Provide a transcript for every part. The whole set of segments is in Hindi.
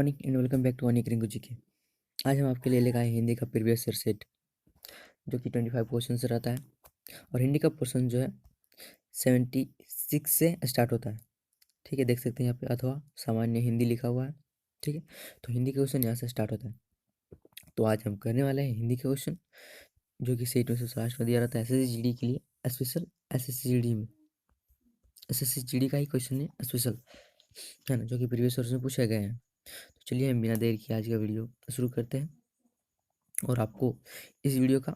Morning and welcome back to Anik Rinku ji के। आज हम आपके लिए लेकर आए हिंदी का प्रीवियस ईयर सेट, जो कि 25 क्वेश्चन से रहता है। और हिंदी का पोर्शन जो है 76 से स्टार्ट होता है। ठीक है, देख सकते हैं यहाँ पे अथवा सामान्य हिंदी लिखा हुआ है। ठीक है, तो हिंदी का क्वेश्चन यहाँ से स्टार्ट होता है। तो आज हम करने वाले हैं हिंदी का क्वेश्चन, जो कि सेट में से लास्ट में दिया रहता है SSC के लिए स्पेशल। SSC में SSC का ही क्वेश्चन है स्पेशल, है ना, जो कि प्रीवियस ईयर में पूछे गए हैं। तो चलिए हम बिना देर किए आज का वीडियो शुरू करते हैं। और आपको इस वीडियो का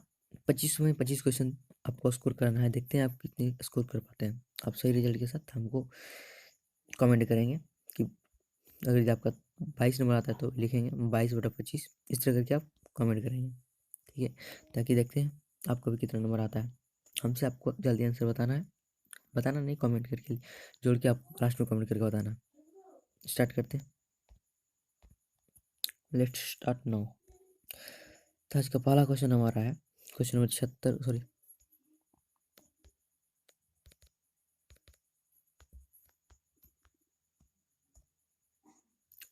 25 में 25 क्वेश्चन आपको स्कोर करना है। देखते हैं आप कितने स्कोर कर पाते हैं। आप सही रिजल्ट के साथ हमको कमेंट करेंगे कि अगर आपका 22 नंबर आता है तो लिखेंगे 22/25, इस तरह करके आप कमेंट करेंगे। ठीक है, ताकि देखते हैं आपको भी कितना नंबर आता है। हमसे आपको जल्दी आंसर बताना नहीं, कमेंट करके जोड़ के आप लास्ट में कमेंट करके बताना। स्टार्ट करते हैं, लेट्स स्टार्ट नाउ। तो आज का पहला क्वेश्चन हमारा है क्वेश्चन नंबर 76, सॉरी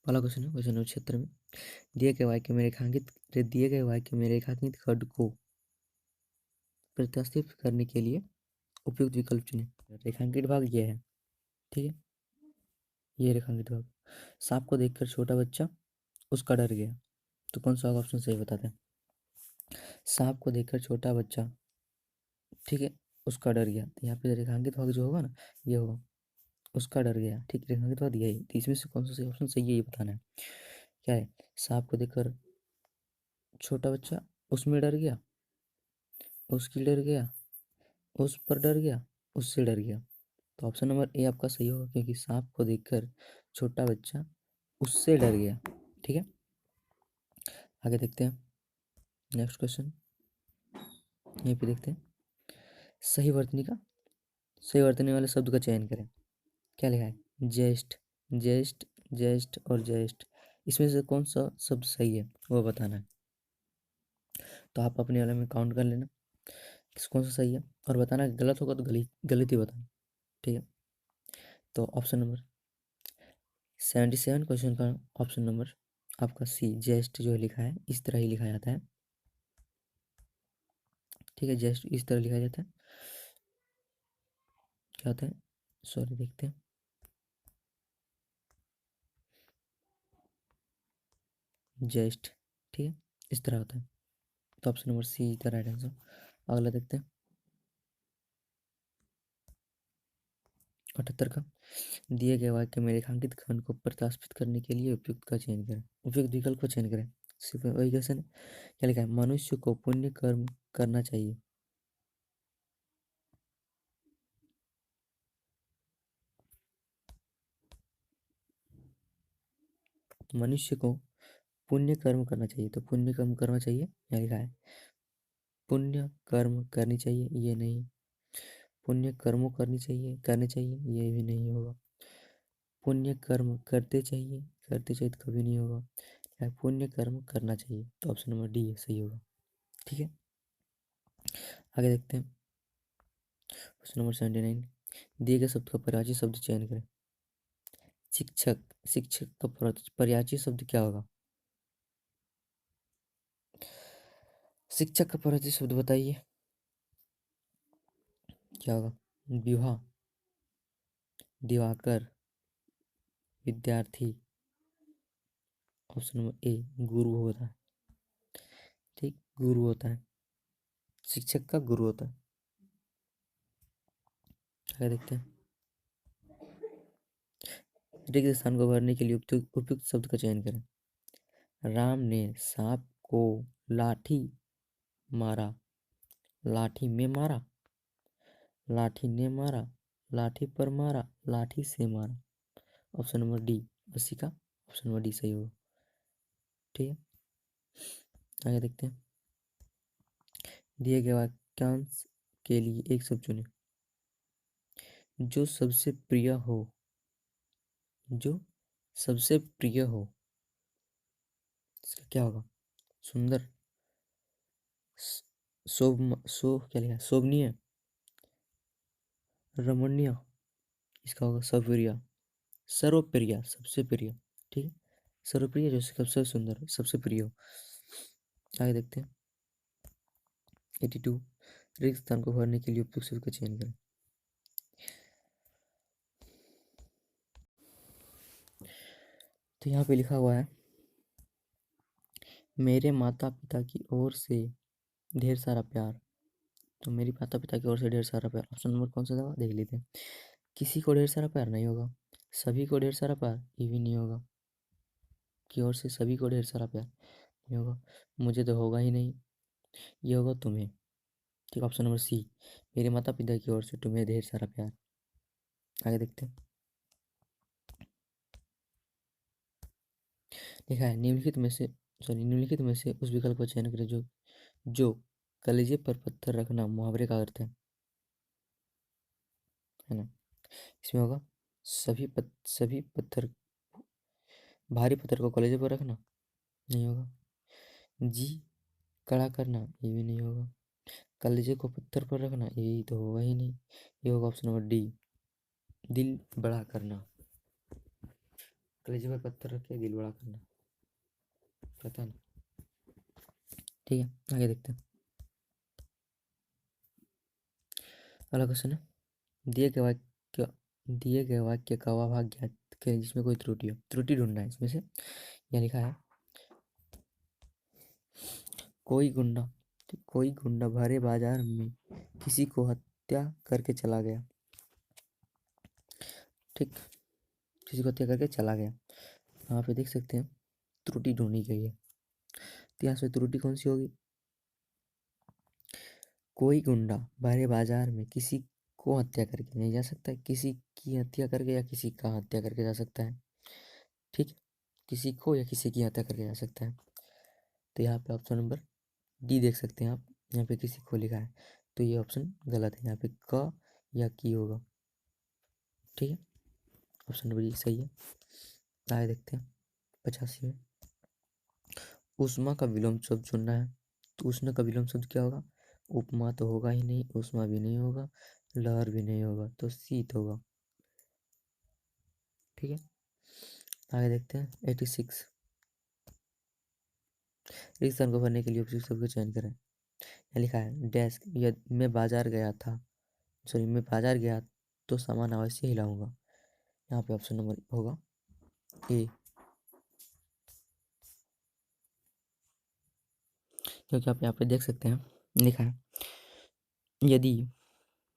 पहला क्वेश्चन है क्वेश्चन नंबर 76 में दिए गए वाक्य में रेखांकित खंड को प्रतिस्थापित करने के लिए उपयुक्त विकल्प चुनें। रेखांकित भाग ये है, ठीक है, ये रेखांकित भाग। सांप को देखकर छोटा बच्चा उसका डर गया, तो कौन सा ऑप्शन सही बताते हैं। सांप को देखकर छोटा बच्चा, ठीक है, उसका डर गया, तो यहाँ पे रेखांकित भाग जो होगा ना, ये होगा उसका डर गया। ठीक, रेखांकित भाग यही, तो इसमें से कौन सा सही ऑप्शन सही है ये बताना है। क्या है, सांप को देखकर छोटा बच्चा उसमें डर गया, उसकी डर गया, उस पर डर गया, उससे डर गया। तो ऑप्शन नंबर ए आपका सही होगा, क्योंकि सांप को देखकर छोटा बच्चा उससे डर गया। ठीक है, आगे देखते हैं नेक्स्ट क्वेश्चन। यहीं पे देखते हैं, सही वर्तनी वाले शब्द का चयन करें। क्या लिखा है, जेस्ट, जेस्ट, जेस्ट और जेस्ट। इसमें से कौन सा शब्द सही है वो बताना है। तो आप अपने वाले में काउंट कर लेना कौन सा सही है, और बताना गलत होगा तो गलत ही बताना। ठीक है, तो ऑप्शन नंबर 77 क्वेश्चन का ऑप्शन नंबर आपका सी, जेस्ट जो लिखा है इस तरह ही लिखा जाता है। ठीक है, जेस्ट इस तरह लिखा जाता है। क्या होता है, सॉरी देखते हैं, जेस्ट, ठीक है, इस तरह होता है। तो option number C is the right answer. अगला देखते हैं 78 का, दिए गए वाक्य में रेखांकित खंड को प्रतिस्थापित करने के लिए उपयुक्त का चयन करें, उपयुक्त विकल्प का चयन करें। सिर्फ वही क्वेश्चन है। क्या लिखा है, मनुष्य को पुण्य कर्म करना चाहिए। मनुष्य को पुण्य कर्म करना चाहिए, तो पुण्य कर्म करना चाहिए यहाँ लिखा है। पुण्य कर्म करनी चाहिए, ये नहीं। पुण्य कर्मों करने चाहिए, ये भी नहीं होगा। पुण्य कर्म करते चाहिए तो कभी नहीं होगा। क्या, पुण्य कर्म करना चाहिए, तो ऑप्शन नंबर डी सही होगा। ठीक है, आगे देखते हैं क्वेश्चन नंबर 79, दिए गए शब्द का पर्यायवाची शब्द चयन करें। शिक्षक, शिक्षक का पर्यायवाची शब्द क्या होगा। शिक्षक का पर्यायवाची शब्द बताइए क्या होगा। विवाह, दिवाकर, विद्यार्थी, ऑप्शन नंबर ए गुरु होता है। ठीक, गुरु होता है, शिक्षक का गुरु होता है। आगे देखते हैं, रिक्त स्थान को भरने के लिए उपयुक्त शब्द का चयन करें। राम ने सांप को लाठी मारा, लाठी में मारा, लाठी ने मारा, लाठी पर मारा, लाठी से मारा। ऑप्शन नंबर डी, 80 का ऑप्शन नंबर डी सही होगा। ठीक है, आगे देखते हैं, दिए गए वाक्यांश के लिए एक शब्द चुनें। जो सबसे प्रिय हो, जो सबसे प्रिय हो, इसका क्या होगा। सुंदर, क्या लिखा है, शोभनीय, रमणीय, इसका होगा सप्रिय, सर्वप्रिय, सबसे प्रिय। ठीक है, सर्वप्रिय जो सबसे सुंदर हो, सबसे प्रिय हो। आगे देखते हैं 82 रिक्त स्थान को भरने के लिए उपयुक्त शब्द का चयन करें। तो यहाँ पे लिखा हुआ है मेरे माता पिता की ओर से ढेर सारा प्यार। तो मेरी माता पिता की ओर से ढेर सारा प्यार, ऑप्शन नंबर कौन सा था देख लेते हैं। किसी को ढेर सारा प्यार नहीं होगा, सभी को ढेर सारा प्यार ये भी नहीं होगा, की ओर से सभी को ढेर सारा प्यार नहीं होगा, मुझे तो होगा ही नहीं, ये होगा तुम्हें। ठीक, ऑप्शन नंबर सी मेरे माता पिता की ओर से तुम्हें ढेर सारा प्यार। आगे देखते हैं लिखा है निम्नलिखित में से उस विकल्प का चयन करें जो जो कलेजे पर पत्थर रखना मुहावरे का अर्थ है ना। इसमें होगा सभी पत्थर, भारी पत्थर को कलेजे पर रखना नहीं होगा, जी कड़ा करना ये भी नहीं होगा, कलेजे को पत्थर पर रखना ये तो होगा ही नहीं, ये होगा ऑप्शन नंबर डी दिल बड़ा करना। कलेजे पर पत्थर रख के दिल बड़ा करना, पता नहीं। ठीक है आगे देखते हैं अगला क्वेश्चन है दिए गए वाक्य का वह भाग ज्ञात करें जिसमें कोई त्रुटि हो। त्रुटि ढूंढना है इसमें से। यहाँ लिखा है कोई गुंडा कोई गुंडा भरे बाजार में किसी को हत्या करके चला गया। ठीक, किसी को हत्या करके चला गया। यहाँ पे देख सकते हैं त्रुटि ढूंढी गई है। तो यहाँ से त्रुटि कौन सी होगी, कोई गुंडा भरे बाजार में किसी को हत्या करके नहीं जा सकता, किसी की हत्या करके या किसी का हत्या करके जा सकता है। ठीक है, किसी को या किसी की हत्या करके जा सकता है। तो यहाँ पे ऑप्शन नंबर डी देख सकते हैं आप, यहाँ पे किसी को लिखा है तो ये ऑप्शन गलत है, यहाँ पे क या की होगा। ठीक है, ऑप्शन नंबर डी सही है। आगे देखते हैं 85 में उष्मा का विलोम शब्द चुनना है। तो उष्ण का विलोम शब्द क्या होगा, उपमा तो होगा ही नहीं, उष्मा भी नहीं होगा, लहर भी नहीं होगा, तो शीत होगा। ठीक है, आगे देखते हैं 86 इस स्थान को भरने के लिए उपयुक्त शब्द का चयन करें। यहाँ लिखा है डैश मैं बाजार गया था, सॉरी मैं बाजार गया तो सामान अवश्य हिलाऊंगा। यहाँ पे ऑप्शन नंबर होगा ए, क्योंकि आप यहाँ पे देख सकते हैं लिखा है यदि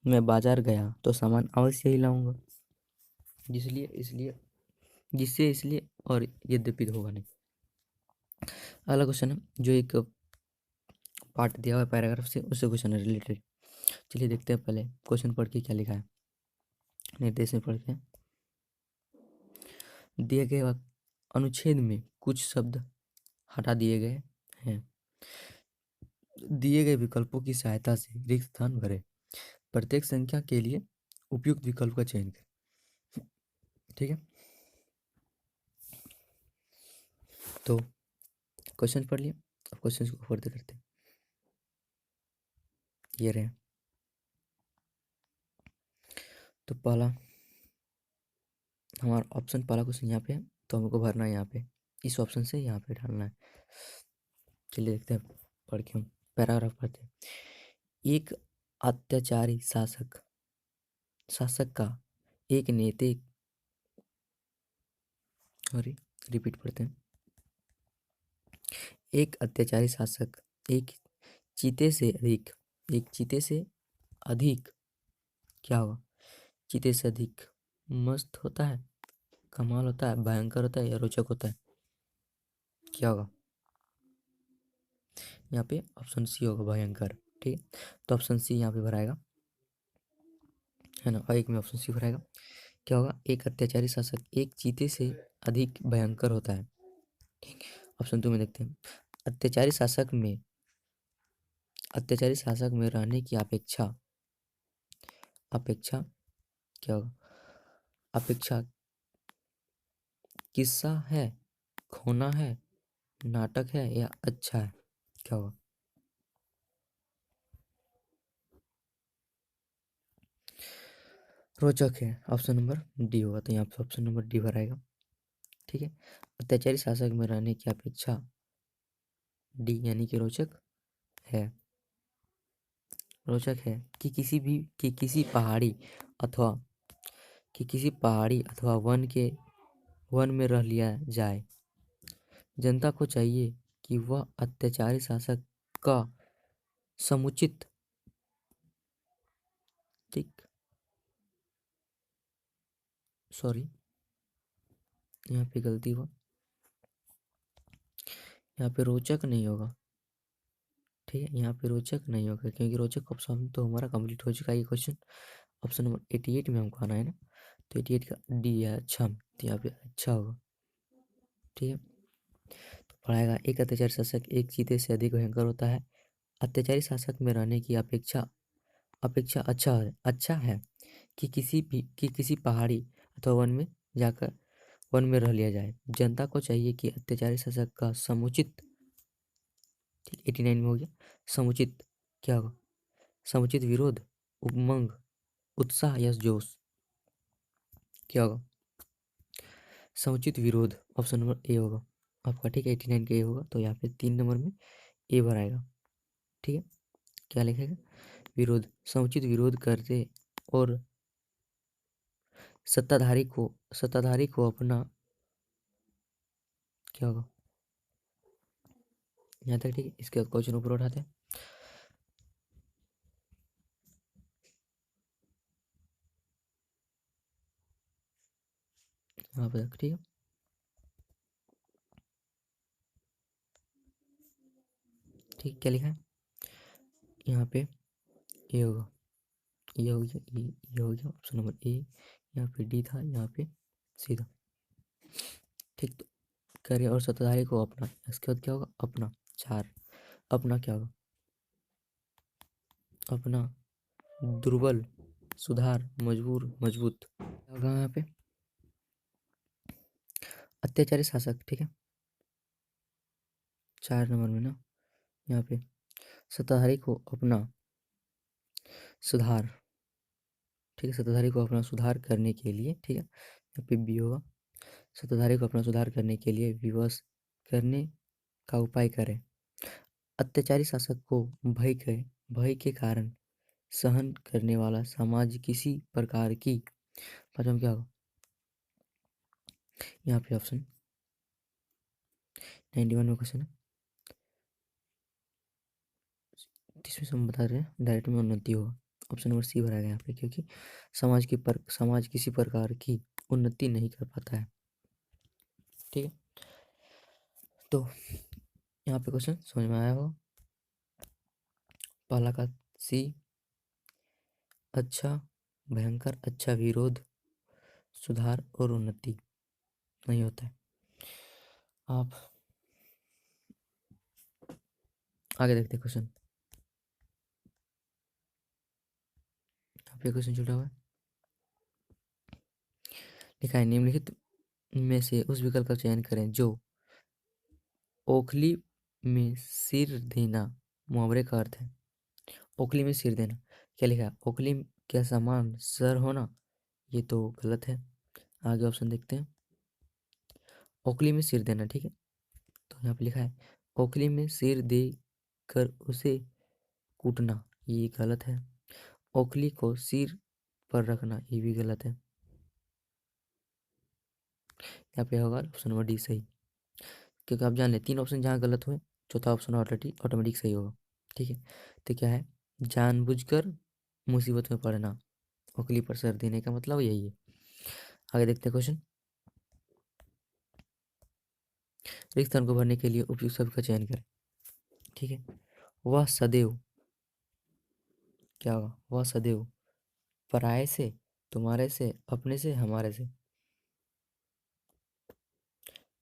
मैं बाजार गया तो सामान अवश्य ही लाऊंगा, जिसलिए इसलिए जिससे इसलिए और यद्यपि तो होगा नहीं। अगला क्वेश्चन है जो एक पार्ट दिया हुआ है पैराग्राफ से, उससे क्वेश्चन है रिलेटेड। चलिए देखते हैं पहले क्वेश्चन पढ़ के क्या लिखा है, निर्देश में पढ़ के। दिए गए अनुच्छेद में कुछ शब्द हटा दिए गए हैं, दिए गए विकल्पों की सहायता से रिक्त स्थान भरें, प्रत्येक संख्या के लिए उपयुक्त विकल्प का चयन करें। ठीक है, तो क्वेश्चन पढ़ लिए, अब क्वेश्चन को फर्दर करते हैं। ये रहे, तो पहला हमारा ऑप्शन पहला क्वेश्चन यहाँ पे है, तो हमको भरना है यहाँ पे, इस ऑप्शन से यहाँ पे डालना है। चलिए देखते हैं पढ़ के, हम पैराग्राफ पढ़ते हैं। एक अत्याचारी शासक का एक नेता, सॉरी रिपीट पढ़ते हैं। एक अत्याचारी शासक एक चीते से अधिक एक चीते से अधिक क्या होगा, चीते से अधिक मस्त होता है, कमाल होता है, भयंकर होता है या रोचक होता है, क्या होगा। यहाँ पे ऑप्शन सी होगा भयंकर। ठीक है, तो ऑप्शन सी यहाँ पे भराएगा है ना, और एक में ऑप्शन सी भराएगा। क्या होगा, एक अत्याचारी शासक एक चीते से अधिक भयंकर होता है। ठीक, ऑप्शन 2 में देखते हैं अत्याचारी शासक में रहने की अपेक्षा अपेक्षा क्या होगा, अपेक्षा किस्सा है, खोना है, नाटक है या अच्छा है, क्या होगा। रोचक है, ऑप्शन नंबर डी होगा, तो यहाँ पे ऑप्शन नंबर डी भराएगा। ठीक है, अत्याचारी शासक में रहने की अपेक्षा डी यानी कि रोचक है। रोचक है कि किसी पहाड़ी अथवा वन में रह लिया जाए। जनता को चाहिए कि वह अत्याचारी शासक का समुचित ठीक सॉरी यहाँ पे गलती हुआ, यहाँ पे रोचक नहीं होगा। ठीक है, यहाँ पे रोचक नहीं होगा क्योंकि रोचक ऑप्शन तो हमारा कंप्लीट हो चुका है। ये क्वेश्चन ऑप्शन नंबर 88 में हमको आना है ना, तो 88 का डी है अच्छा, तो यहाँ पे अच्छा होगा। ठीक है, तो पढ़ाएगा एक अत्याचारी शासक एक चीते से अधिक भयंकर होता है। अत्याचारी शासक में रहने की अपेक्षा अपेक्षा अच्छा है कि किसी पहाड़ी अथवा वन में रह लिया जाए। जनता को चाहिए कि अत्याचारी शासक का समुचित ठीक 89 में हो गया। समुचित क्या होगा? समुचित विरोध, उमंग, उत्साह या जोश क्या होगा? समुचित विरोध ऑप्शन नंबर ए होगा आपका। ठीक है, 89 का ए होगा, तो यहाँ पे 3 नंबर में ए भर आएगा। ठीक है, क्या लिखेगा? विरोध, समुचित विरोध करते और सत्ताधारी को अपना क्या होगा? यहाँ तक ठीक है। इसके बाद क्वेश्चन ऊपर उठाते हैं। यहाँ पे ठीक है, ठीक क्या लिखा है यहाँ पे? ए होगा, ये हो गया, ये हो गया ऑप्शन नंबर ए। यहाँ पे डी था, यहाँ पे सी था। ठीक, तो करे और सत्ताधारी को अपना, इसके बाद क्या होगा? अपना 4 अपना क्या होगा? अपना दुर्बल, सुधार, मजबूर, मजबूत क्या होगा यहाँ पे? अत्याचारी शासक। ठीक है, 4 नंबर में ना, यहाँ पे सत्ताधारी को अपना सुधार। ठीक है, सत्ताधारी को अपना सुधार करने के लिए, ठीक है, यहाँ पे बी होगा। सत्ताधारी को अपना सुधार करने के लिए विवश करने का उपाय करें। अत्याचारी शासक को भय के कारण सहन करने वाला समाज किसी प्रकार की पाचन क्या होगा? यहाँ पे ऑप्शन 91 में क्वेश्चन है, इसमें से हम बता रहे हैं डायरेक्ट में उन्नति होगा। ऑप्शन नंबर सी भरा गया यहाँ पे, क्योंकि समाज किसी प्रकार की उन्नति नहीं कर पाता है। ठीक है, तो यहाँ पे क्वेश्चन समझ में आया हो? पहला का सी अच्छा, भयंकर, अच्छा, विरोध, सुधार और उन्नति नहीं होता है। आप आगे देखते क्वेश्चन। यहाँ पे क्वेश्चन छूटा हुआ है, लिखा है निम्नलिखित में से उस विकल्प का चयन करें जो ओखली में सिर देना मुहावरे का अर्थ है। ओखली में सिर देना क्या लिखा है? ओखली के समान सर होना, ये तो गलत है। आगे ऑप्शन देखते हैं। ओखली में सिर देना, ठीक है, तो यहाँ पे लिखा है ओखली में सिर दे कर उसे कूटना, ये गलत है। ओखली को सिर पर रखना, ये भी गलत है। यहाँ पे होगा ऑप्शन नंबर डी सही, क्योंकि आप जान ले 3 ऑप्शन जहाँ गलत हुए, चौथा ऑप्शन ऑटोमेटिक सही होगा। ठीक है, तो क्या है? जानबूझकर मुसीबत में पड़ना, ओखली पर सर देने का मतलब यही है। आगे देखते हैं क्वेश्चन। रिक्त स्थान को भरने के लिए उपयुक्त शब्द का चयन करें। ठीक है, वह सदैव क्या होगा? वह सदैव पराये से, तुम्हारे से, अपने से, हमारे से,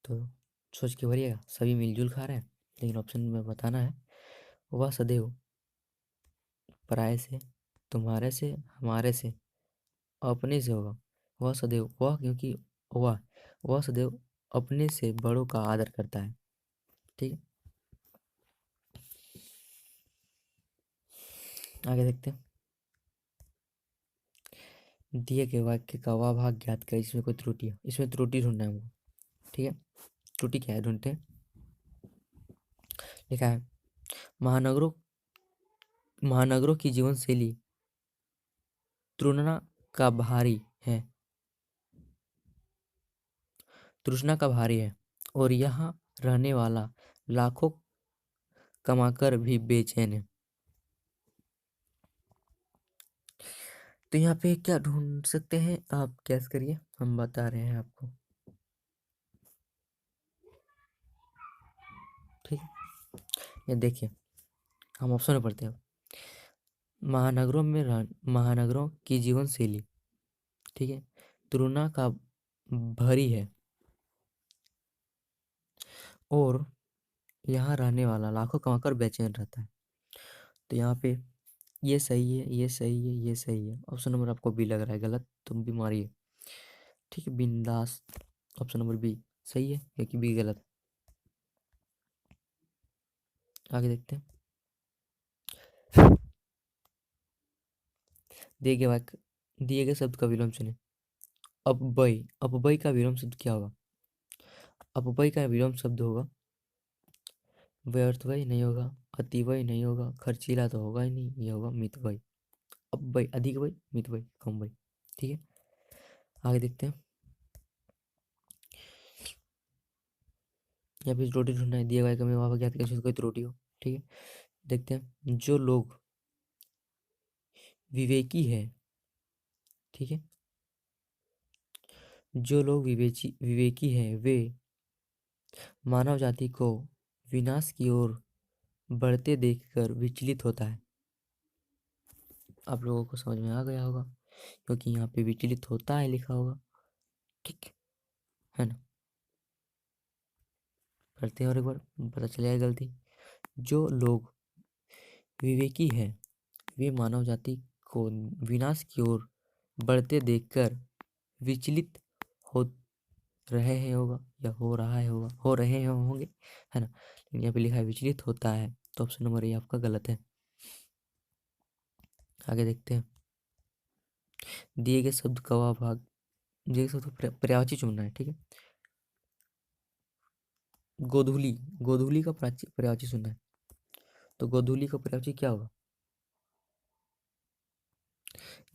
तो सोच के भरिएगा, सभी मिलजुल खा रहे हैं, लेकिन ऑप्शन में बताना है। वह सदैव पराये से, तुम्हारे से, हमारे से, अपने से होगा। वह सदैव, वह क्योंकि वह वह सदैव अपने से बड़ों का आदर करता है। ठीक है, आगे देखते हैं। दिए गए वाक्य का वह भाग ज्ञात करें इसमें कोई त्रुटि है, इसमें त्रुटि ढूंढना है हमको। ठीक है, त्रुटि क्या है ढूंढते हैं। लिखा है महानगरों महानगरों की जीवन शैली तृष्णा का भारी है तृष्णा का भारी है और यहाँ रहने वाला लाखों कमाकर भी बेचैन है। तो यहाँ पे क्या ढूंढ सकते हैं आप, गैस करिए, हम बता रहे हैं आपको। ठीक है, ये देखिए, हम ऑप्शन में पढ़ते हैं। महानगरों की जीवन शैली, ठीक है, तुलना का भरी है और यहाँ रहने वाला लाखों कमाकर बेचैन रहता है। तो यहाँ पे ये सही है, ये सही है, ये सही है। ऑप्शन नंबर आपको बी लग रहा है गलत, तुम भी मारिए। ठीक है, बिंदास। ऑप्शन नंबर बी सही है क्योंकि बी गलत। आगे देखते हैं। दिए गए शब्द का विलोम चुने। अपव्यय का विलोम शब्द क्या होगा? अपव्यय का विलोम शब्द होगा व्यर्थव्यय नहीं होगा, अतिव्यय नहीं होगा, खर्चीला तो होगा ही नहीं, ये होगा मितव्यय। अपव्यय अधिक व्यय, मितव्यय कम व्यय। ठीक है, आगे देखते हैं। या फिर त्रुटि ढूंढना है, दिए गए कमी वहां ज्ञात करके कोई त्रुटि हो। ठीक है, देखते हैं। जो लोग विवेकी है, ठीक है, जो लोग विवेकी है वे मानव जाति को विनाश की ओर बढ़ते देखकर विचलित होता है। आप लोगों को समझ में आ गया होगा क्योंकि यहाँ पे विचलित होता है लिखा होगा। ठीक है ना, पढ़ते हैं और एक बार पता चलेगा गलती। जो लोग विवेकी है वे मानव जाति को विनाश की ओर बढ़ते देखकर विचलित हो रहे हैं होगा, या हो रहा है होगा, हो रहे हैं होंगे, है ना। लेकिन यहाँ पे लिखा है विचलित होता है, तो ऑप्शन नंबर ए आपका गलत है। आगे देखते हैं। दिए गए शब्द का वह भाग, दिए गए शब्द को पर्यायवाची चुनना है। ठीक है, गोधूली, गोधूली का पर्यायवाची चुनना है। तो गोधूली का पर्यायवाची क्या होगा?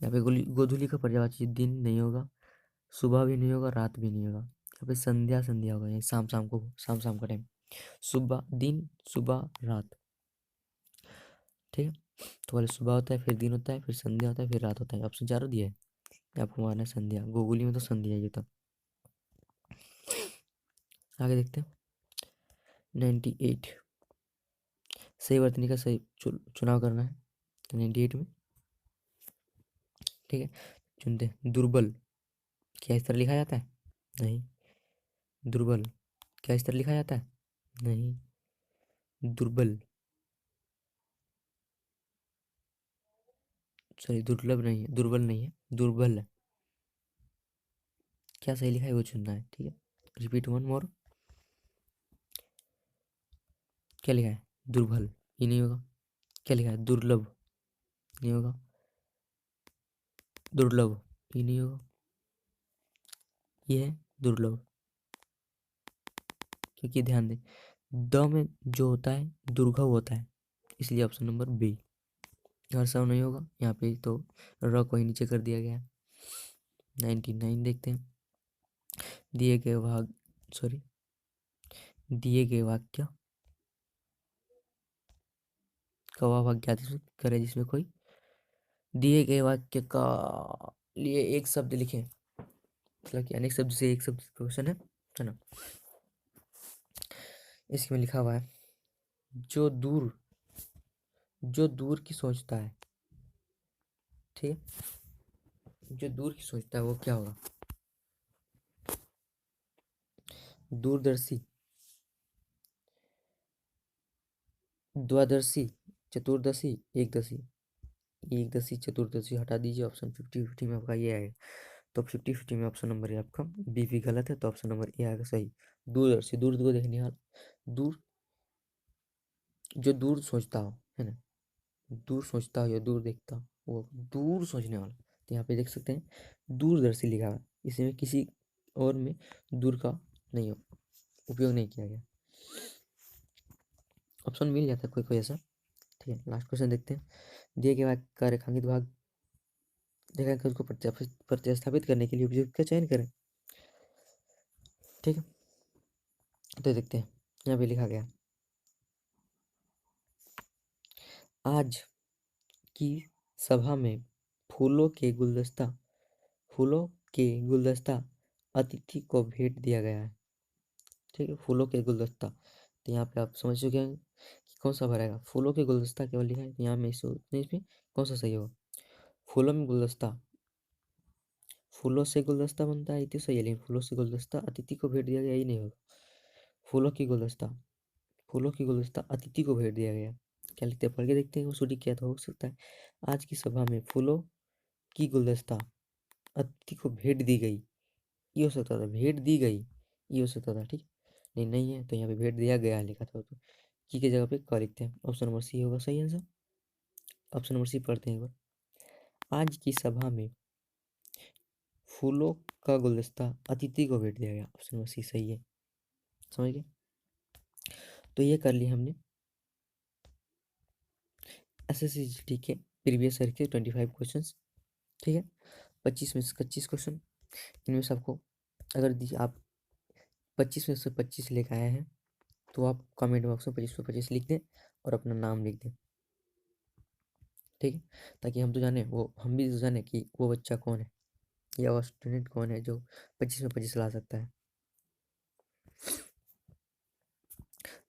यहाँ पे गोधूली का पर्यायवाची दिन नहीं होगा, सुबह भी नहीं होगा, रात भी नहीं होगा। यहाँ पे संध्या संध्या होगा, यानी शाम शाम को, शाम शाम का टाइम। सुबह दिन, सुबह रात। ठीक है, तो पहले सुबह होता है, फिर दिन होता है, फिर संध्या होता है, फिर रात होता है। ऑप्शन चारों दिया है, आपको मारना है संध्या। गोगुली में तो संध्या ये था। आगे देखते हैं। 98 सही वर्तनी का सही चुनाव करना है 98 में। ठीक है, चुनते हैं। दुर्बल क्या इस तरह लिखा जाता है? नहीं। दुर्बल क्या इस तरह लिखा जाता है? नहीं। दुर्बल, सॉरी, दुर्लभ नहीं है, दुर्बल नहीं है, दुर्बल है। क्या सही लिखा है वो चुनना है। ठीक है, रिपीट वन मोर। क्या लिखा है? दुर्बल, ये नहीं होगा। क्या लिखा है? दुर्लभ, नहीं होगा। दुर्लभ, ये नहीं होगा। ये है दुर्लभ, क्योंकि ध्यान दें द में जो होता है दुर्घव होता है, इसलिए ऑप्शन नंबर बी। हर सब नहीं होगा यहाँ पे, तो र को ही नीचे कर दिया गया है। 99 देखते हैं। दिए गए भाग, सॉरी, दिए गए वाक्य का वह वाक्य करे जिसमें कोई, दिए गए वाक्य का लिए एक शब्द लिखें, मतलब कि अनेक शब्द से एक शब्द क्वेश्चन है ना। इसमें लिखा हुआ है जो दूर, जो दूर की सोचता है, ठीक है, जो दूर की सोचता है वो क्या होगा? दूरदर्शी, द्वादर्शी, चतुर्दशी, एकदशी। एकदशी चतुर्दशी हटा दीजिए, ऑप्शन 50-50 में आपका ये आएगा। तो 50-50 में ऑप्शन नंबर ए आपका बी भी गलत है, तो ऑप्शन नंबर ए आएगा सही। दूरदर्शी, दूर को देखने वाला, दूर, जो दूर सोचता हो, है ना, दूर सोचता हो या दूर देखता हो, वो दूर सोचने वाला। तो यहाँ पे देख सकते हैं दूरदर्शी लिखा है, इसमें किसी और में दूर का नहीं हो। उपयोग नहीं किया गया। ऑप्शन मिल जाता है कोई कोई ऐसा। ठीक है, लास्ट क्वेश्चन देखते हैं। दिए गए वाक्य का रेखांकित भाग देखा कि उसको प्रतिस्थापित करने के लिए उपयुक्त का चयन करें। ठीक है, तो देखते हैं। यहाँ पे लिखा गया, आज की सभा में फूलों के गुलदस्ता अतिथि को भेंट दिया गया है। ठीक है, फूलों के गुलदस्ता, तो यहाँ पे आप समझ चुके हैं कि कौन सा भरेगा। फूलों के गुलदस्ता केवल लिखा है, तो यहाँ में इसमें कौन सा सही होगा। फूलों में गुलदस्ता, फूलों से गुलदस्ता बनता है, तो सही है, लेकिन फूलों से गुलदस्ता अतिथि को भेंट दिया गया, यही नहीं होगा। फूलों की गुलदस्ता अतिथि को भेंट दिया गया, क्या लिखते हैं पढ़ के देखते हैं। वो सूडी क्या तो हो सकता है, आज की सभा में फूलों की गुलदस्ता अतिथि को भेंट दी गई, ये हो सकता था। भेंट दी गई ये हो सकता था। ठीक, नहीं नहीं है, तो यहाँ पे भेंट दिया गया लिखा था, तो की के जगह पे क लिखते हैं। ऑप्शन नंबर सी होगा सही आंसर। ऑप्शन नंबर सी पढ़ते हैं एक बार। आज की सभा में फूलों का गुलदस्ता अतिथि को भेंट दिया गया, ऑप्शन नंबर सी सही है। समझ गए, तो ये कर लिया हमने SSCGT के प्रीवियस ईयर के 25 क्वेश्चंस। ठीक है, 25 में से 25 क्वेश्चन, इनमें से आपको अगर आप 25 में से 25 लेकर आए हैं, तो आप कमेंट बॉक्स में 25 में 25 लिख दें और अपना नाम लिख दें। ठीक है, ताकि हम तो जाने, वो हम भी तो जाने कि वो बच्चा कौन है या वो स्टूडेंट कौन है जो 25 में 25 ला सकता है।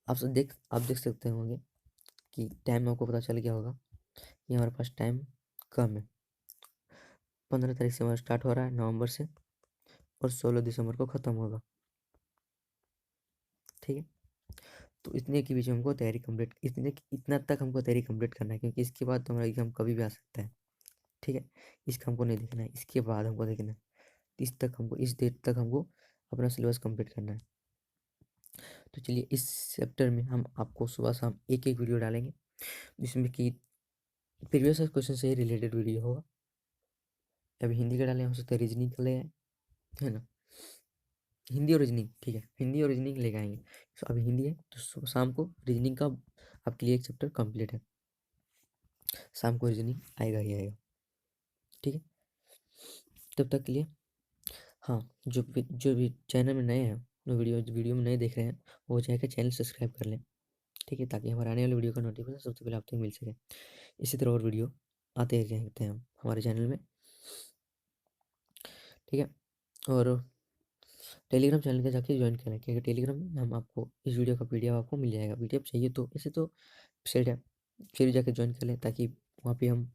आप देख सकते होंगे कि टाइम आपको पता चल गया होगा कि हमारे पास टाइम कम है। 15 तारीख से हमारा स्टार्ट हो रहा है, नवंबर से, और 16 दिसंबर को ख़त्म होगा। ठीक है, तो इतने के बीच में हमको तैयारी कंप्लीट, इतना तक हमको तैयारी कंप्लीट करना है, क्योंकि इसके बाद तो हमारा एग्जाम कभी भी आ सकता है। ठीक है, इसका हमको नहीं देखना है, इसके बाद हमको देखना है। इस डेट तक हमको अपना सिलेबस कंप्लीट करना है। तो चलिए, इस चैप्टर में हम आपको सुबह शाम एक एक वीडियो डालेंगे, जिसमें कि प्रीवियस क्वेश्चन से ही रिलेटेड वीडियो होगा। अभी हिंदी का डालें, हो सकता है रीजनिंग का ले आए, है ना। हिंदी और रीजनिंग, ठीक है, हिंदी और रीजनिंग लेके आएंगे। तो अभी हिंदी है, तो शाम को रीजनिंग का आपके लिए एक चैप्टर कंप्लीट है। शाम को रीजनिंग आएगा ही आएगा। ठीक है, तब तक के लिए, हाँ, जो भी चैनल में नए हैं, वीडियो में नए देख रहे हैं, वो चाहे चैनल सब्सक्राइब कर लें। ठीक है, ताकि हमारे आने वाले वीडियो का नोटिफिकेशन सबसे पहले आप तक मिल सके। इसी तरह और वीडियो आते रहते हैं हमारे चैनल में। ठीक है, और टेलीग्राम चैनल का जाके ज्वाइन करें, क्योंकि टेलीग्राम में हम आपको इस वीडियो का PDF आपको मिल जाएगा। PDF चाहिए तो ऐसे तो सेट है, फिर जाके ज्वाइन कर लें, ताकि वहाँ पे हम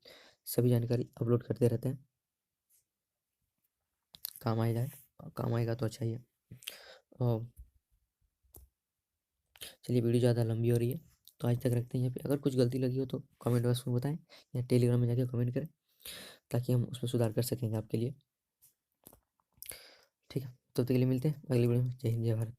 सभी जानकारी अपलोड करते रहते हैं। काम काम आएगा तो अच्छा ही है। और चलिए, वीडियो ज़्यादा लंबी हो रही है, तो आज तक रखते हैं यहाँ पे। अगर कुछ गलती लगी हो तो कमेंट बॉक्स में बताएं, या टेलीग्राम में जाके कमेंट करें, ताकि हम उसमें सुधार कर सकेंगे आपके लिए। ठीक है, तब तक के लिए मिलते हैं अगली वीडियो में। जय हिंद, जय भारत।